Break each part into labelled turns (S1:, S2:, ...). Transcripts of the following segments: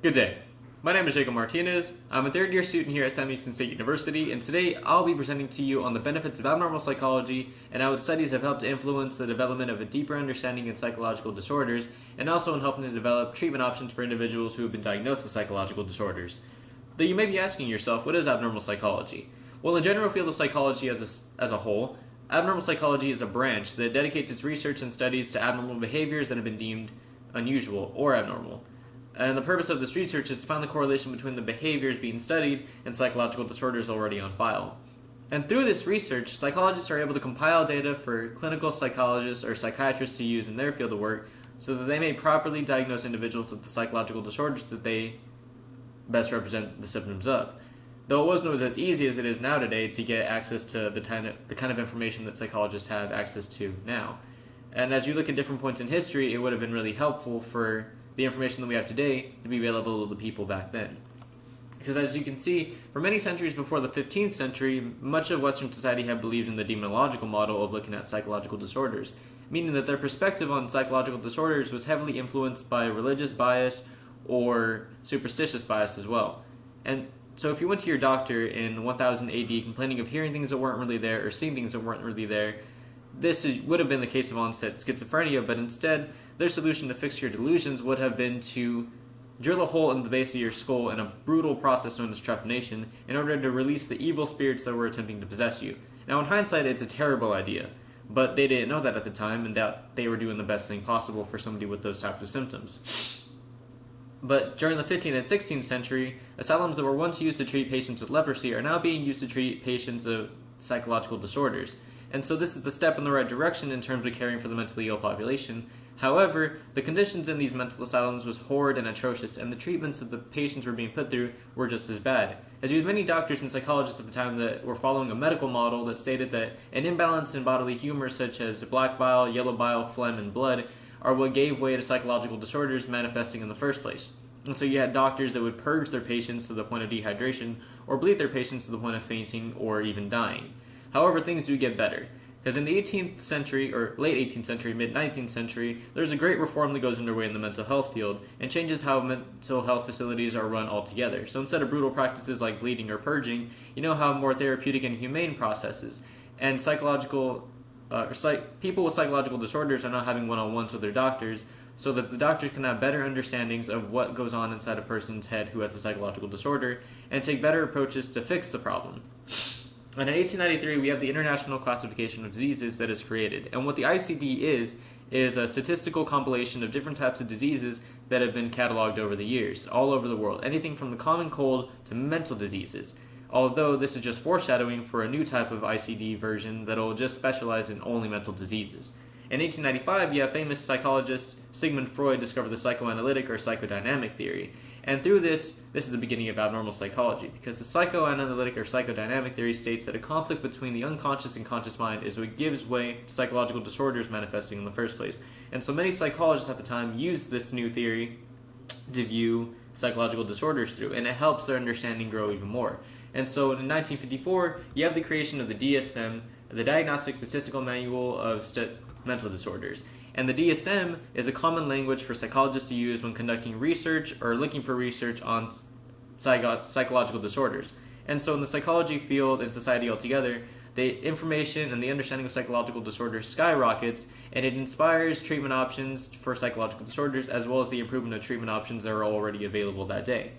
S1: Good day. My name is Jacob Martinez. I'm a third-year student here at Sam Houston State University, and today I'll be presenting to you on the benefits of abnormal psychology and how its studies have helped to influence the development of a deeper understanding in psychological disorders, and also in helping to develop treatment options for individuals who have been diagnosed with psychological disorders. Though you may be asking yourself, what is abnormal psychology? Well, in the general field of psychology as a whole, abnormal psychology is a branch that dedicates its research and studies to abnormal behaviors that have been deemed unusual or abnormal. And the purpose of this research is to find the correlation between the behaviors being studied and psychological disorders already on file. And through this research, psychologists are able to compile data for clinical psychologists or psychiatrists to use in their field of work so that they may properly diagnose individuals with the psychological disorders that they best represent the symptoms of. Though it wasn't as easy as it is now today to get access to the kind of information that psychologists have access to now. And as you look at different points in history, it would have been really helpful for the information that we have today to be available to the people back then. Because as you can see, for many centuries before the 15th century, much of Western society had believed in the demonological model of looking at psychological disorders, meaning that their perspective on psychological disorders was heavily influenced by religious bias or superstitious bias as well. And so if you went to your doctor in 1000 AD complaining of hearing things that weren't really there or seeing things that weren't really there, would have been the case of onset schizophrenia, but instead, their solution to fix your delusions would have been to drill a hole in the base of your skull in a brutal process known as trepanation in order to release the evil spirits that were attempting to possess you. Now, in hindsight, it's a terrible idea, but they didn't know that at the time, and that they were doing the best thing possible for somebody with those types of symptoms. But during the 15th and 16th century, asylums that were once used to treat patients with leprosy are now being used to treat patients of psychological disorders. And so this is a step in the right direction in terms of caring for the mentally ill population. However, the conditions in these mental asylums was horrid and atrocious, and the treatments that the patients were being put through were just as bad. As you had many doctors and psychologists at the time that were following a medical model that stated that an imbalance in bodily humors such as black bile, yellow bile, phlegm, and blood are what gave way to psychological disorders manifesting in the first place. And so you had doctors that would purge their patients to the point of dehydration, or bleed their patients to the point of fainting or even dying. However, things do get better. Because in the 18th century, or late 18th century, mid-19th century, there's a great reform that goes underway in the mental health field and changes how mental health facilities are run altogether. So instead of brutal practices like bleeding or purging, you now have more therapeutic and humane processes. And people with psychological disorders are now having one-on-ones with their doctors so that the doctors can have better understandings of what goes on inside a person's head who has a psychological disorder and take better approaches to fix the problem. And in 1893, we have the International Classification of Diseases that is created. And what the ICD is a statistical compilation of different types of diseases that have been cataloged over the years, all over the world. Anything from the common cold to mental diseases. Although this is just foreshadowing for a new type of ICD version that will just specialize in only mental diseases. In 1895, you have famous psychologist Sigmund Freud discovered the psychoanalytic or psychodynamic theory. And through this is the beginning of abnormal psychology, because the psychoanalytic or psychodynamic theory states that a conflict between the unconscious and conscious mind is what gives way to psychological disorders manifesting in the first place. And so many psychologists at the time used this new theory to view psychological disorders through, and it helps their understanding grow even more. And so in 1954, you have the creation of the DSM, the Diagnostic Statistical Manual of Mental Disorders. And the DSM is a common language for psychologists to use when conducting research or looking for research on psychological disorders. And so in the psychology field and society altogether, the information and the understanding of psychological disorders skyrockets, and it inspires treatment options for psychological disorders as well as the improvement of treatment options that are already available that day.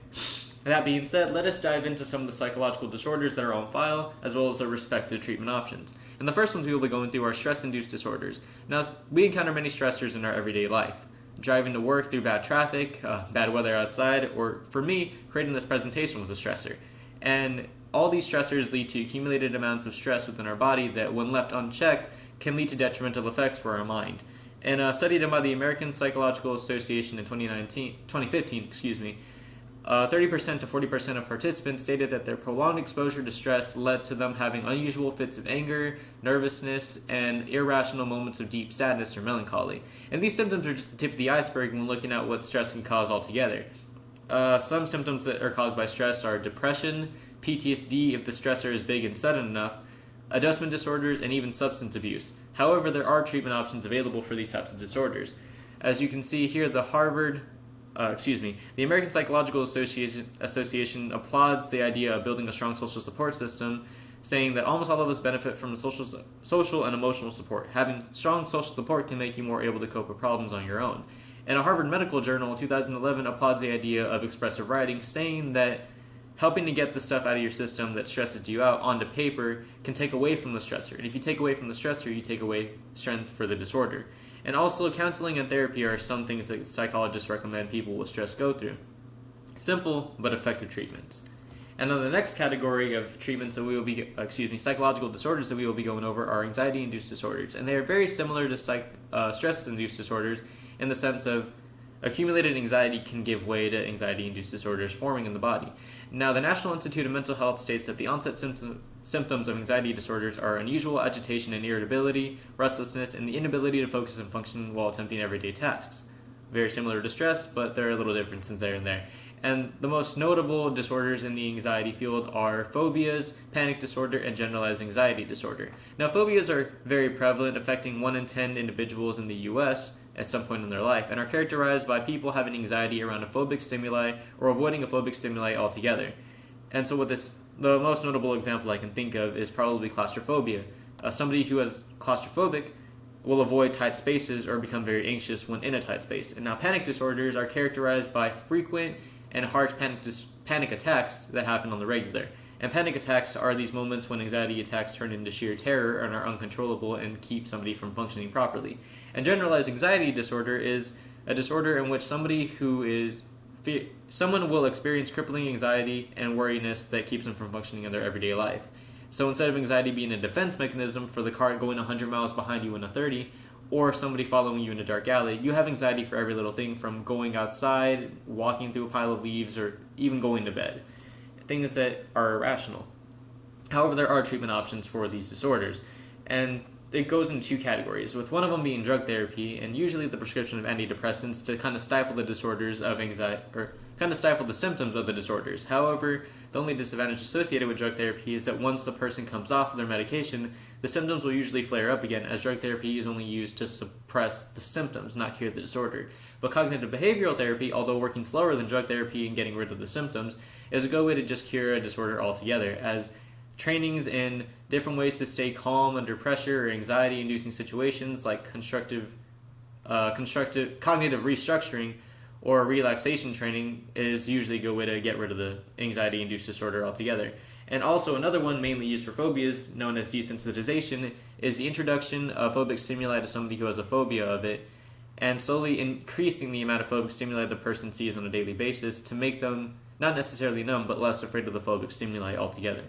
S1: And that being said, let us dive into some of the psychological disorders that are on file, as well as their respective treatment options. And the first ones we will be going through are stress-induced disorders. Now, we encounter many stressors in our everyday life. Driving to work through bad traffic, bad weather outside, or for me, creating this presentation was a stressor. And all these stressors lead to accumulated amounts of stress within our body that, when left unchecked, can lead to detrimental effects for our mind. And a study done by the American Psychological Association in 2015, 30% to 40% of participants stated that their prolonged exposure to stress led to them having unusual fits of anger, nervousness, and irrational moments of deep sadness or melancholy. And these symptoms are just the tip of the iceberg when looking at what stress can cause altogether. Some symptoms that are caused by stress are depression, PTSD if the stressor is big and sudden enough, adjustment disorders, and even substance abuse. However, there are treatment options available for these types of disorders. As you can see here, the Harvard The American Psychological Association applauds the idea of building a strong social support system, saying that almost all of us benefit from social and emotional support. Having strong social support can make you more able to cope with problems on your own. And a Harvard Medical Journal in 2011 applauds the idea of expressive writing, saying that helping to get the stuff out of your system that stresses you out onto paper can take away from the stressor. And if you take away from the stressor, you take away strength for the disorder. And also, counseling and therapy are some things that psychologists recommend people with stress go through. Simple but effective treatments. And then the next category of treatments that psychological disorders that we will be going over are anxiety-induced disorders. And they are very similar to stress-induced disorders in the sense of accumulated anxiety can give way to anxiety-induced disorders forming in the body. Now, the National Institute of Mental Health states that the onset symptoms of anxiety disorders are unusual agitation and irritability, restlessness, and the inability to focus and function while attempting everyday tasks. Very similar to stress, but there are little differences there and there. And the most notable disorders in the anxiety field are phobias, panic disorder, and generalized anxiety disorder. Now, phobias are very prevalent, affecting 1 in 10 individuals in the U.S. at some point in their life, and are characterized by people having anxiety around a phobic stimuli or avoiding a phobic stimuli altogether. And so the most notable example I can think of is probably claustrophobia. Somebody who is claustrophobic will avoid tight spaces or become very anxious when in a tight space. And now panic disorders are characterized by frequent and harsh panic attacks that happen on the regular. And panic attacks are these moments when anxiety attacks turn into sheer terror and are uncontrollable and keep somebody from functioning properly. And generalized anxiety disorder is a disorder in which someone will experience crippling anxiety and worriness that keeps them from functioning in their everyday life. So instead of anxiety being a defense mechanism for the car going 100 miles behind you in a 30, or somebody following you in a dark alley, you have anxiety for every little thing from going outside, walking through a pile of leaves, or even going to bed. Things that are irrational. However, there are treatment options for these disorders, and it goes into two categories, with one of them being drug therapy, and usually the prescription of antidepressants to kind of stifle the disorders of anxiety, or kind of stifle the symptoms of the disorders. However, the only disadvantage associated with drug therapy is that once the person comes off of their medication, the symptoms will usually flare up again, as drug therapy is only used to suppress the symptoms, not cure the disorder. But cognitive behavioral therapy, although working slower than drug therapy and getting rid of the symptoms, is a good way to just cure a disorder altogether, as trainings in different ways to stay calm under pressure or anxiety-inducing situations like cognitive restructuring or relaxation training is usually a good way to get rid of the anxiety-induced disorder altogether. And also another one mainly used for phobias, known as desensitization, is the introduction of phobic stimuli to somebody who has a phobia of it, and slowly increasing the amount of phobic stimuli the person sees on a daily basis to make them not necessarily numb, but less afraid of the phobic stimuli altogether.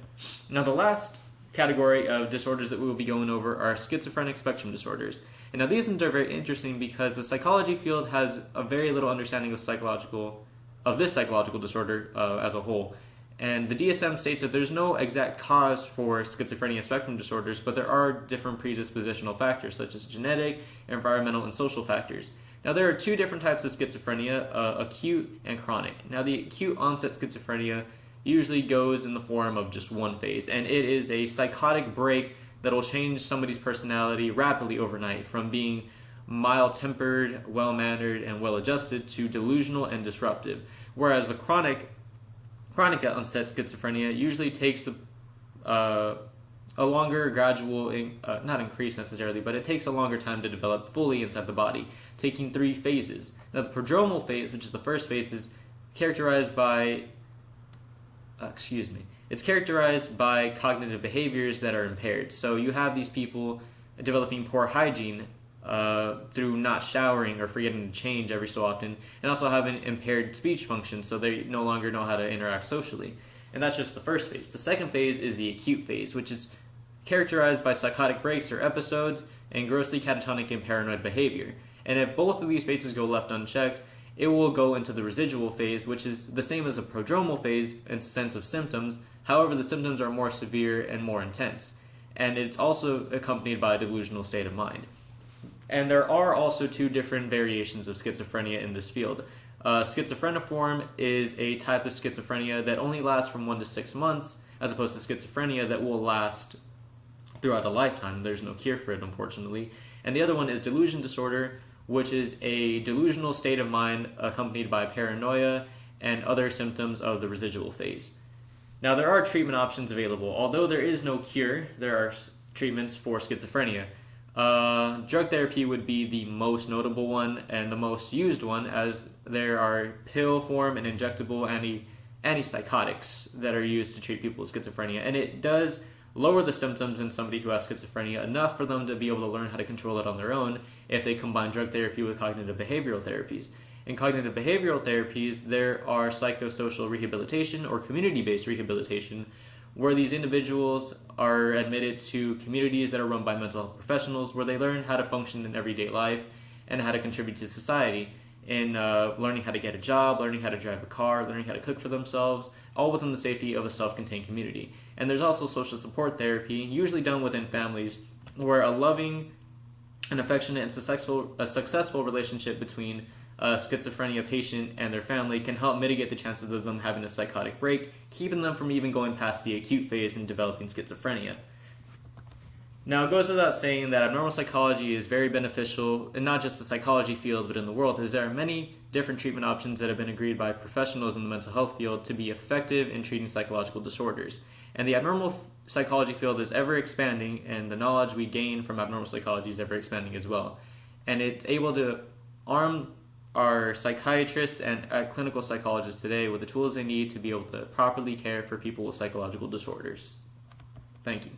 S1: Now, the last category of disorders that we will be going over are schizophrenic spectrum disorders. And now these ones are very interesting because the psychology field has a very little understanding of this psychological disorder as a whole. And the DSM states that there's no exact cause for schizophrenia spectrum disorders, but there are different predispositional factors such as genetic, environmental, and social factors. Now, there are two different types of schizophrenia, acute and chronic. Now, the acute onset schizophrenia usually goes in the form of just one phase, and it is a psychotic break that will change somebody's personality rapidly overnight from being mild-tempered, well-mannered, and well-adjusted to delusional and disruptive. Whereas the chronic onset schizophrenia usually takes a longer gradual, not increase necessarily, but it takes a longer time to develop fully inside the body, taking 3 phases. Now, the prodromal phase, which is the first phase, is characterized by, it's characterized by cognitive behaviors that are impaired. So you have these people developing poor hygiene through not showering or forgetting to change every so often, and also having impaired speech function, so they no longer know how to interact socially. And that's just the first phase. The second phase is the acute phase, which is characterized by psychotic breaks or episodes and grossly catatonic and paranoid behavior. And if both of these phases go left unchecked, it will go into the residual phase, which is the same as a prodromal phase in sense of symptoms. However, the symptoms are more severe and more intense. And it's also accompanied by a delusional state of mind. And there are also 2 different variations of schizophrenia in this field. Schizophreniform is a type of schizophrenia that only lasts from 1 to 6 months, as opposed to schizophrenia that will last throughout a lifetime. There's no cure for it, unfortunately. And the other one is delusion disorder, which is a delusional state of mind accompanied by paranoia and other symptoms of the residual phase. Now, there are treatment options available. Although there is no cure, there are treatments for schizophrenia. Drug therapy would be the most notable one and the most used one, as there are pill form and injectable antipsychotics that are used to treat people with schizophrenia. And it does lower the symptoms in somebody who has schizophrenia enough for them to be able to learn how to control it on their own if they combine drug therapy with cognitive behavioral therapies. In cognitive behavioral therapies, there are psychosocial rehabilitation or community-based rehabilitation, where these individuals are admitted to communities that are run by mental health professionals, where they learn how to function in everyday life and how to contribute to society in learning how to get a job, learning how to drive a car, learning how to cook for themselves, all within the safety of a self-contained community. And there's also social support therapy, usually done within families, where a loving, an affectionate, and successful relationship between a schizophrenia patient and their family can help mitigate the chances of them having a psychotic break, keeping them from even going past the acute phase and developing schizophrenia. Now, it goes without saying that abnormal psychology is very beneficial, in not just the psychology field, but in the world, as there are many different treatment options that have been agreed by professionals in the mental health field to be effective in treating psychological disorders. And the abnormal psychology field is ever expanding, and the knowledge we gain from abnormal psychology is ever expanding as well. And it's able to arm our psychiatrists and clinical psychologists today with the tools they need to be able to properly care for people with psychological disorders. Thank you.